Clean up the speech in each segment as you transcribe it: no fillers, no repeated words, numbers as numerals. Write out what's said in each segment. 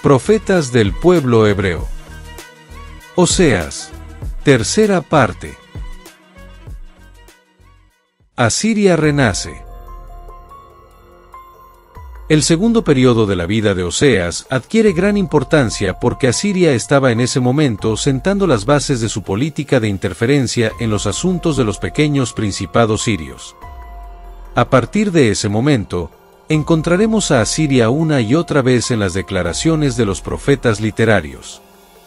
Profetas del pueblo hebreo. Oseas. Tercera parte. Asiria renace. El segundo periodo de la vida de Oseas adquiere gran importancia porque Asiria estaba en ese momento sentando las bases de su política de interferencia en los asuntos de los pequeños principados sirios. A partir de ese momento, encontraremos a Asiria una y otra vez en las declaraciones de los profetas literarios.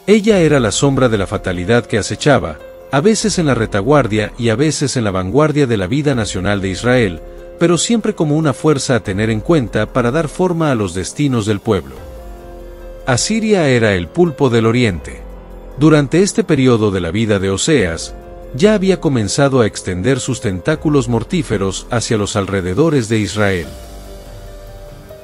Ella era la sombra de la fatalidad que acechaba, a veces en la retaguardia y a veces en la vanguardia de la vida nacional de Israel, pero siempre como una fuerza a tener en cuenta para dar forma a los destinos del pueblo. Asiria era el pulpo del oriente. Durante este periodo de la vida de Oseas, ya había comenzado a extender sus tentáculos mortíferos hacia los alrededores de Israel.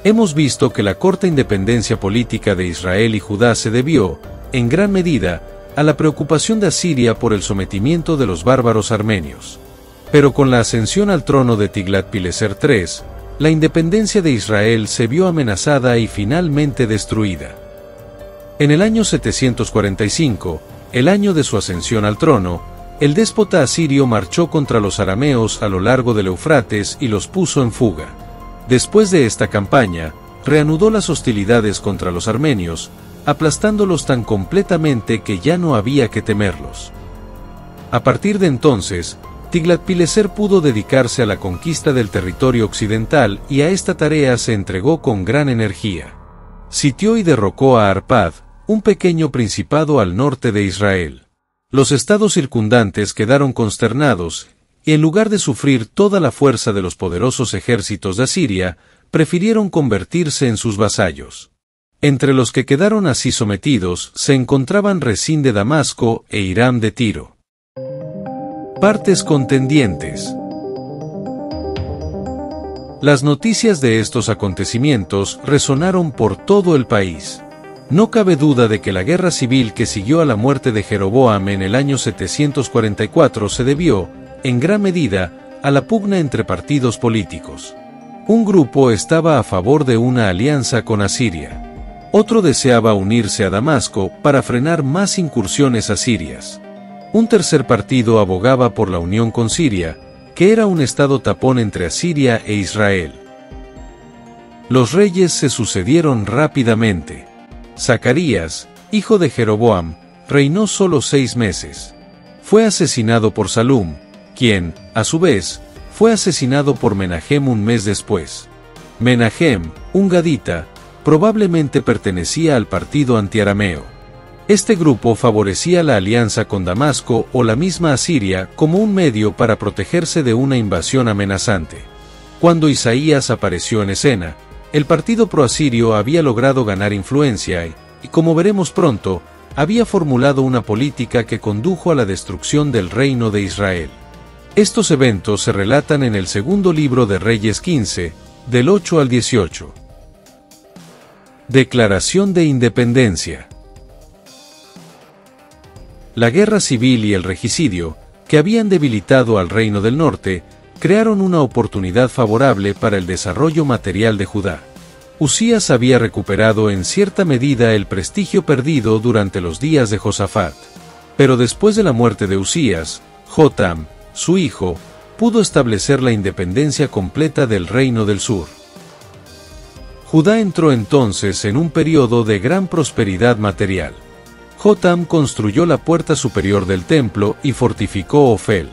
Hemos visto que la corta independencia política de Israel y Judá se debió, en gran medida, a la preocupación de Asiria por el sometimiento de los bárbaros armenios. Pero con la ascensión al trono de Tiglat-Pileser III, la independencia de Israel se vio amenazada y finalmente destruida. En el año 745, el año de su ascensión al trono, el déspota asirio marchó contra los arameos a lo largo del Eufrates y los puso en fuga. Después de esta campaña, reanudó las hostilidades contra los armenios, aplastándolos tan completamente que ya no había que temerlos. A partir de entonces, Tiglat-Pileser pudo dedicarse a la conquista del territorio occidental y a esta tarea se entregó con gran energía. Sitió y derrocó a Arpad, un pequeño principado al norte de Israel. Los estados circundantes quedaron consternados, y en lugar de sufrir toda la fuerza de los poderosos ejércitos de Asiria, prefirieron convertirse en sus vasallos. Entre los que quedaron así sometidos se encontraban Resín de Damasco e Hiram de Tiro. Partes contendientes. Las noticias de estos acontecimientos resonaron por todo el país. No cabe duda de que la guerra civil que siguió a la muerte de Jeroboam en el año 744 se debió, en gran medida, a la pugna entre partidos políticos. Un grupo estaba a favor de una alianza con Asiria. Otro deseaba unirse a Damasco para frenar más incursiones asirias. Un tercer partido abogaba por la unión con Siria, que era un estado tapón entre Asiria e Israel. Los reyes se sucedieron rápidamente. Zacarías, hijo de Jeroboam, reinó solo 6 meses. Fue asesinado por Salum, quien, a su vez, fue asesinado por Menahem un mes después. Menahem, un gadita, probablemente pertenecía al partido antiarameo. Este grupo favorecía la alianza con Damasco o la misma Asiria como un medio para protegerse de una invasión amenazante. Cuando Isaías apareció en escena, el partido proasirio había logrado ganar influencia y, como veremos pronto, había formulado una política que condujo a la destrucción del reino de Israel. Estos eventos se relatan en el segundo libro de Reyes 15, del 8 al 18. Declaración de Independencia. La guerra civil y el regicidio, que habían debilitado al reino del norte, crearon una oportunidad favorable para el desarrollo material de Judá. Usías había recuperado en cierta medida el prestigio perdido durante los días de Josafat. Pero después de la muerte de Usías, Jotam, su hijo, pudo establecer la independencia completa del reino del sur. Judá entró entonces en un periodo de gran prosperidad material. Jotam construyó la puerta superior del templo y fortificó Ofel.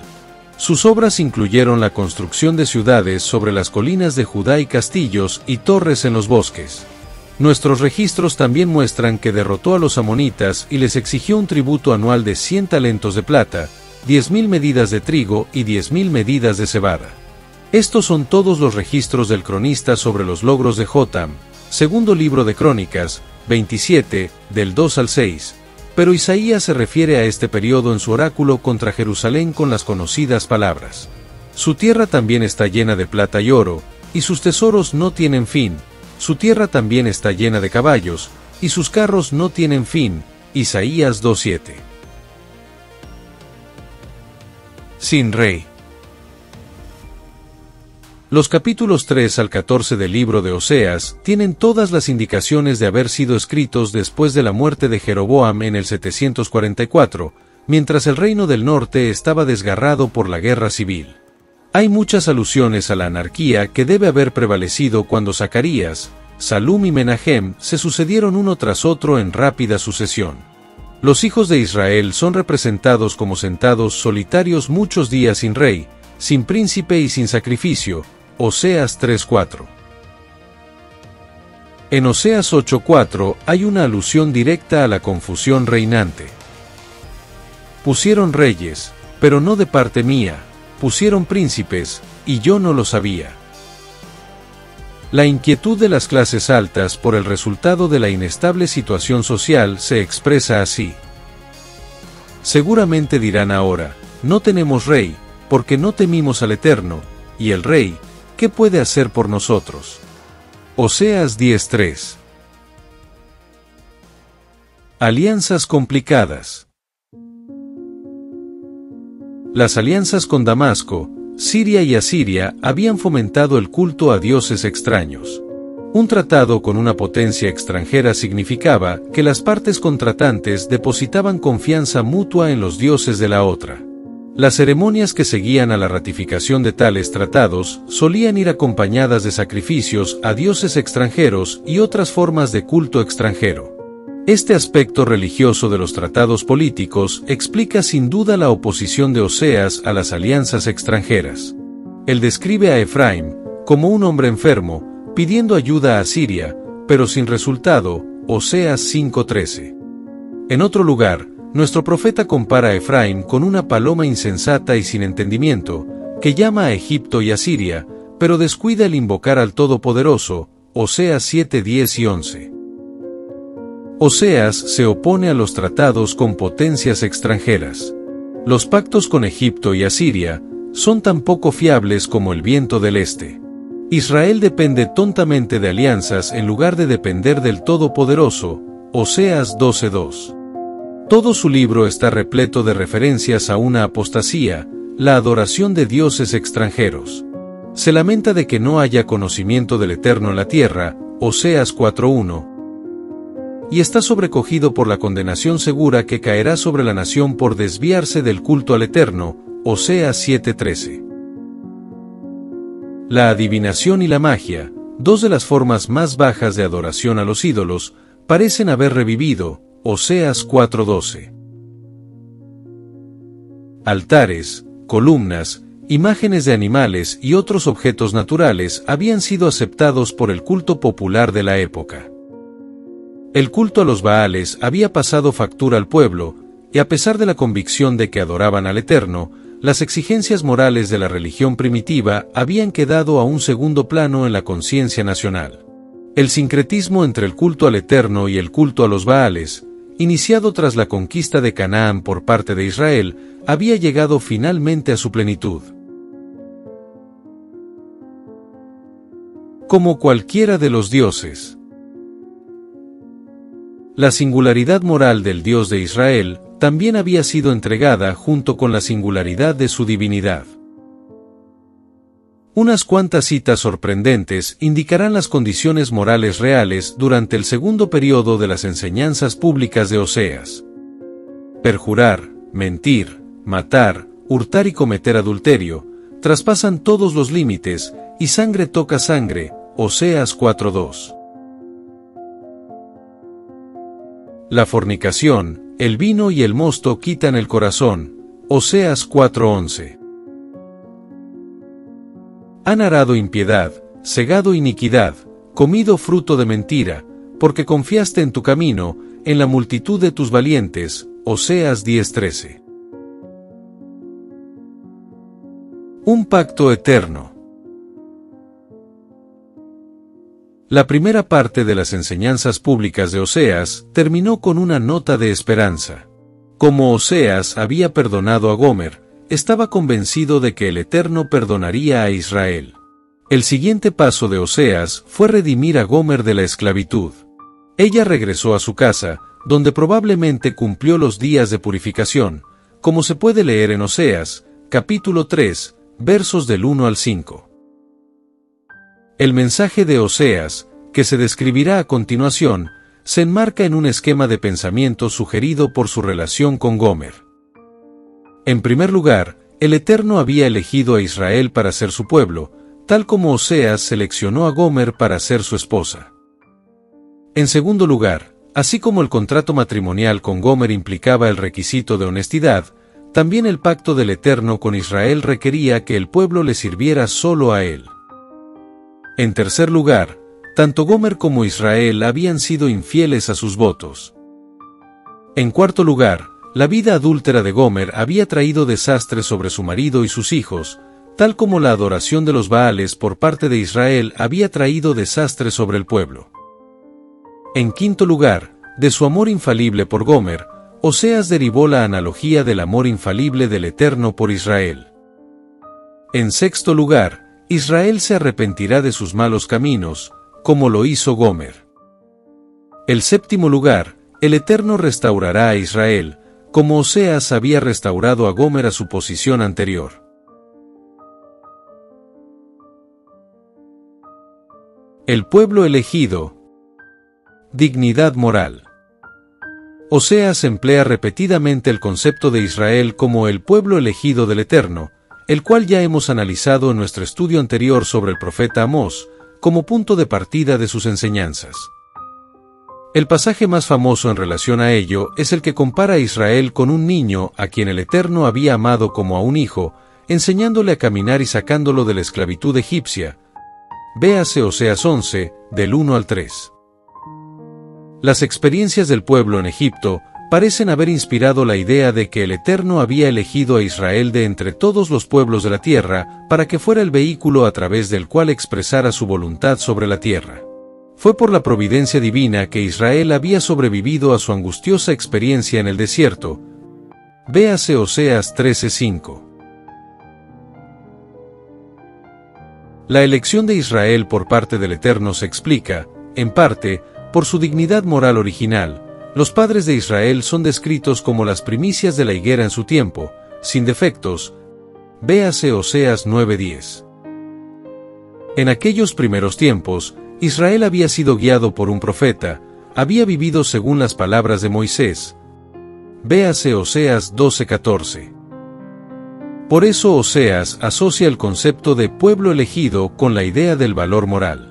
Sus obras incluyeron la construcción de ciudades sobre las colinas de Judá y castillos y torres en los bosques. Nuestros registros también muestran que derrotó a los amonitas y les exigió un tributo anual de 100 talentos de plata, 10.000 medidas de trigo y 10.000 medidas de cebada. Estos son todos los registros del cronista sobre los logros de Jotam, segundo libro de Crónicas, 27, del 2 al 6, pero Isaías se refiere a este periodo en su oráculo contra Jerusalén con las conocidas palabras. Su tierra también está llena de plata y oro, y sus tesoros no tienen fin, su tierra también está llena de caballos, y sus carros no tienen fin. Isaías 2:7. Sin rey. Los capítulos 3 al 14 del libro de Oseas tienen todas las indicaciones de haber sido escritos después de la muerte de Jeroboam en el 744, mientras el reino del norte estaba desgarrado por la guerra civil. Hay muchas alusiones a la anarquía que debe haber prevalecido cuando Zacarías, Salum y Menahem se sucedieron uno tras otro en rápida sucesión. Los hijos de Israel son representados como sentados solitarios muchos días sin rey, sin príncipe y sin sacrificio. Oseas 3:4. En Oseas 8:4 hay una alusión directa a la confusión reinante. Pusieron reyes, pero no de parte mía, pusieron príncipes, y yo no lo sabía. La inquietud de las clases altas por el resultado de la inestable situación social se expresa así. Seguramente dirán ahora, no tenemos rey, porque no temimos al Eterno, y el rey, ¿qué puede hacer por nosotros? Oseas 10:3. Alianzas complicadas. Las alianzas con Damasco, Siria y Asiria habían fomentado el culto a dioses extraños. Un tratado con una potencia extranjera significaba que las partes contratantes depositaban confianza mutua en los dioses de la otra. Las ceremonias que seguían a la ratificación de tales tratados solían ir acompañadas de sacrificios a dioses extranjeros y otras formas de culto extranjero. Este aspecto religioso de los tratados políticos explica sin duda la oposición de Oseas a las alianzas extranjeras. Él describe a Efraim como un hombre enfermo, pidiendo ayuda a Siria, pero sin resultado. Oseas 5:13. En otro lugar, nuestro profeta compara a Efraim con una paloma insensata y sin entendimiento, que llama a Egipto y a Siria, pero descuida el invocar al Todopoderoso. Oseas 7:10 y 11. Oseas se opone a los tratados con potencias extranjeras. Los pactos con Egipto y Asiria son tan poco fiables como el viento del este. Israel depende tontamente de alianzas en lugar de depender del Todopoderoso. Oseas 12:2. Todo su libro está repleto de referencias a una apostasía, la adoración de dioses extranjeros. Se lamenta de que no haya conocimiento del Eterno en la tierra. Oseas 4:1. Y está sobrecogido por la condenación segura que caerá sobre la nación por desviarse del culto al Eterno. Oseas 7:13. La adivinación y la magia, dos de las formas más bajas de adoración a los ídolos, parecen haber revivido. Oseas 4:12. Altares, columnas, imágenes de animales y otros objetos naturales habían sido aceptados por el culto popular de la época. El culto a los Baales había pasado factura al pueblo, y a pesar de la convicción de que adoraban al Eterno, las exigencias morales de la religión primitiva habían quedado a un segundo plano en la conciencia nacional. El sincretismo entre el culto al Eterno y el culto a los Baales, iniciado tras la conquista de Canaán por parte de Israel, había llegado finalmente a su plenitud. Como cualquiera de los dioses. La singularidad moral del Dios de Israel también había sido entregada junto con la singularidad de su divinidad. Unas cuantas citas sorprendentes indicarán las condiciones morales reales durante el segundo periodo de las enseñanzas públicas de Oseas. Perjurar, mentir, matar, hurtar y cometer adulterio, traspasan todos los límites, y sangre toca sangre. Oseas 4:2. La fornicación, el vino y el mosto quitan el corazón. Oseas 4:11. Han arado impiedad, segado iniquidad, comido fruto de mentira, porque confiaste en tu camino, en la multitud de tus valientes. Oseas 10:13. Un pacto eterno. La primera parte de las enseñanzas públicas de Oseas terminó con una nota de esperanza. Como Oseas había perdonado a Gomer, estaba convencido de que el Eterno perdonaría a Israel. El siguiente paso de Oseas fue redimir a Gomer de la esclavitud. Ella regresó a su casa, donde probablemente cumplió los días de purificación, como se puede leer en Oseas, capítulo 3, versos del 1 al 5. El mensaje de Oseas, que se describirá a continuación, se enmarca en un esquema de pensamiento sugerido por su relación con Gomer. En primer lugar, el Eterno había elegido a Israel para ser su pueblo, tal como Oseas seleccionó a Gomer para ser su esposa. En segundo lugar, así como el contrato matrimonial con Gomer implicaba el requisito de honestidad, también el pacto del Eterno con Israel requería que el pueblo le sirviera solo a él. En tercer lugar, tanto Gomer como Israel habían sido infieles a sus votos. En cuarto lugar, la vida adúltera de Gomer había traído desastre sobre su marido y sus hijos, tal como la adoración de los Baales por parte de Israel había traído desastre sobre el pueblo. En quinto lugar, de su amor infalible por Gomer, Oseas derivó la analogía del amor infalible del Eterno por Israel. En sexto lugar, Israel se arrepentirá de sus malos caminos, como lo hizo Gomer. El séptimo lugar, el Eterno restaurará a Israel, como Oseas había restaurado a Gomer a su posición anterior. El pueblo elegido. Dignidad moral. Oseas emplea repetidamente el concepto de Israel como el pueblo elegido del Eterno, el cual ya hemos analizado en nuestro estudio anterior sobre el profeta Amós, como punto de partida de sus enseñanzas. El pasaje más famoso en relación a ello es el que compara a Israel con un niño a quien el Eterno había amado como a un hijo, enseñándole a caminar y sacándolo de la esclavitud egipcia. Véase Oseas 11, del 1 al 3. Las experiencias del pueblo en Egipto parecen haber inspirado la idea de que el Eterno había elegido a Israel de entre todos los pueblos de la tierra para que fuera el vehículo a través del cual expresara su voluntad sobre la tierra. Fue por la providencia divina que Israel había sobrevivido a su angustiosa experiencia en el desierto. Véase Oseas 13:5. La elección de Israel por parte del Eterno se explica, en parte, por su dignidad moral original. Los padres de Israel son descritos como las primicias de la higuera en su tiempo, sin defectos. Véase Oseas 9:10. En aquellos primeros tiempos, Israel había sido guiado por un profeta, había vivido según las palabras de Moisés. Véase Oseas 12:14. Por eso Oseas asocia el concepto de pueblo elegido con la idea del valor moral.